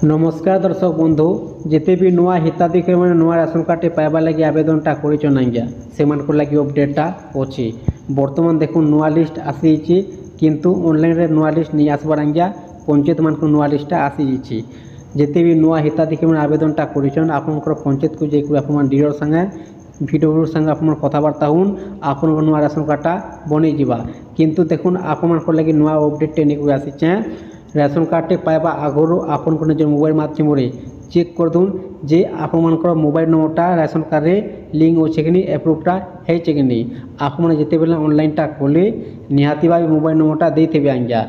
नमस्कार दर्शक बंधु जिते भी नुआ हिताधिकारी मैंने नुआ राशन कार्ड पाइबा लगी आवेदनटा कर आज्ञा से लगी अपडेटा अच्छी बर्तमान देखो नुआ लिस्ट आसी किंतु ऑनलाइन रे नुआ लिस्ट नहीं आसबार आज्ञा पंचायत मान नुआ लिस्टा आसी जिते भी नुआ हिताधिकारी मैंने आवेदनटा कर आपंकर पंचायत को जाकर आप डीओ संगे भिडिओ संगे आप कथबार्ता हूँ आप नुआ राशन कार्डटा बनी जावा किंतु देखुन आप लगी नुआ अपडेट नहीं आसी राशन कार्ड पाइबा आगुरी आपन निज मोबाइल माध्यम चेक कर दून जे आप मोबाइल नंबरटा राशन कार्ड रे लिंक अच्छे कि एप्रुवटा होचे कि नहीं आपने जिते बेले ऑनलाइनटा खोले निहाती भाव मोबाइल नंबरटा देते आज्ञा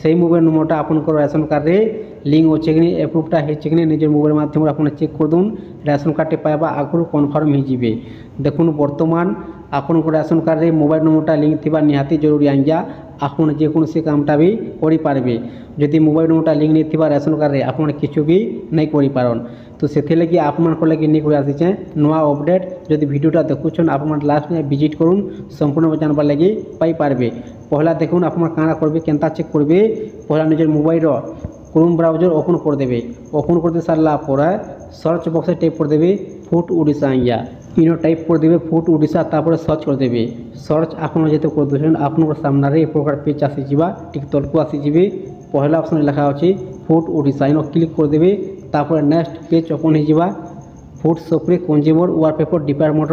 से मोबाइल नंबरटा आपन राशन कार्ड रे लिंक अच्छे कि एप्रुवटा होचे कि निज मोबाइल माध्यम आप चेक कर दून राशन कार्ड पाइबा आगुरी कन्फर्म हो जाए। देखुन बर्तमान आपन राशन कार्ड रे मोबाइल नंबरटा लिंक थी निहाती जरूरी आज्ञा आप जेकोसी कामटा भी करें जदि मोबाइल नंबरटा लिंक नहीं थी राशन कार्ड रे आप किसी भी नहीं करें तो से लगी आप लगे नहीं आसी नुआ अपडेट जदि भिडियोटा देखुन आप लास्ट में विजिट करूँ संपूर्ण जानवर लगी पाइपारे। पहला देखुन आप काଣା करेंगे केनता चेक करेंगे पहला निज मोबाइल क्रोम ब्राउजर ओपन करदे ओपन कर सारापर सर्च बक्स टाइप करदे फूड ओडिशा आज्ञा इन टाइप करदे फूड ओडिशा तापर सर्च करदे सर्च आपन जो कर आप सामने एक प्रकार पेज आसीजा टिक तलक आसीजे पहला ऑप्शन लिखा अच्छी फूड ओडिशा इन क्लिक करदे तापर नेक्स्ट पेज ओपन हो food supply consumer welfare department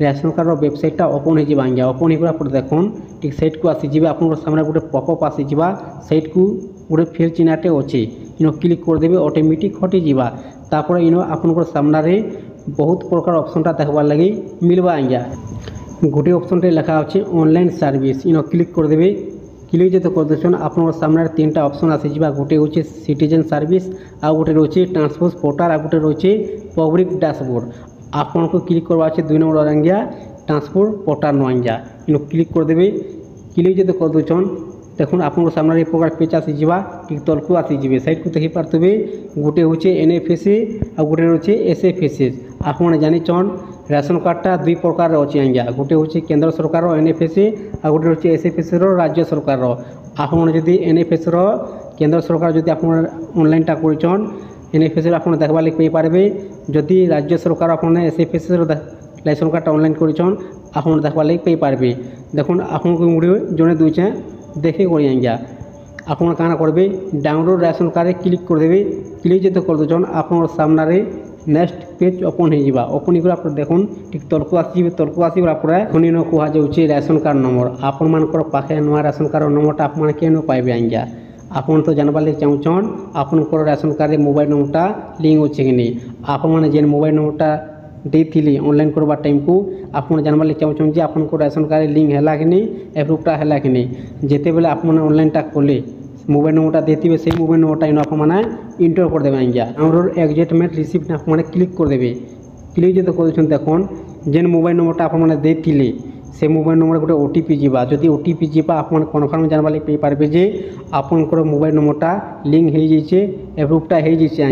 ration card वेबसाइटा ओपन हो आज्ञा ओपन हो देखुन ठीक साइट को आसीजे आप सामने गोटे पपअप आसीजा साइट को गोटे फिल चिन्हटे अच्छे इन क्लिक करदे ऑटोमेटिक हटिजा तापर इन आप सामने बहुत प्रकार ऑप्शनटा देखबार लगी मिलवा आज्ञा गोटे ऑप्शन लिखा अच्छे ऑनलाइन सर्विस इन क्लिक करदे क्लिक जो कर आप सामने तीन टा ऑप्शन आसीजा गोटे हूँ सिटीजन सर्विस आ गोटे रोचे ट्रांसपोर्ट पोर्टाल आ गोटे रोचे पब्लिक डैशबोर्ड आपन को क्लिक करवा अच्छे 2 नंबर आज्ञा ट्रांसपोर्ट पोर्टाल नो आज्ञा इन क्लिक करदे क्लिक जो कर देखुन आप सामने एक प्रकार पेज आसीजा ठीक तलक आसीजे साइड को देखी पारे गोटे हूँ NFSA आ गोटे रोचे SFSA आप जान राशन कार्डटा दुई प्रकार अच्छी आज्ञा गोटे हूँ केंद्र सरकार NFSA आ गोटे रोचे SFSA राज्य सरकार आप NFSA केंद्र सरकार जदि आप ऑनलाइनटा कर NFSA आप देखा लगे पारे जदि राज्य सरकार आप SFSA राशन कार्ड ऑनलाइन कर आप देखा लगे पारे देखुन आपको जड़े दूचे देखे कर आज्ञा आप काଣା करेंगे डाउनलोड राशन कार्ड क्लिक करदे क्लिक जो कर आप सामने नेक्स्ट पेज ओपन हो ओपन हो देखुन ठीक तलक आसब आप कहुचे राशन कार्ड नंबर आपण पाखे नुआ राशन कार्ड नंबरटा आप पाइबे आज्ञा आपन तो जानबार लगे चाहून आपन राशन कार्ड मोबाइल नंबरटा लिंक अच्छे कि नहीं आप जेन मोबाइल नंबरटा देती ऑनलाइन करवा टाइम को आप जानबार लगे चाहूँ आपन राशन कार्ड लिंक है कि नहीं एप्रुवटा है कि नहीं जिते बेले आप ऑनलाइनटा खोले मोबाइल नंबरटा देते से मोबाइल नंबरटा इन आप इंटर करदे आज्ञा और एग्जैक्टमेंट रिसिप्ट आप क्लिक करदे क्लिक जो कर देखुन जेन मोबाइल नंबरटा आप देती से मोबाइल नंबर गोटे OTP जावा जदि OTP जावा आप कन्फर्म जानबार लगे पारे जे आपन मोबाइल नंबरटा लिंक हो जाइए एप्रुवटा हो जाइए।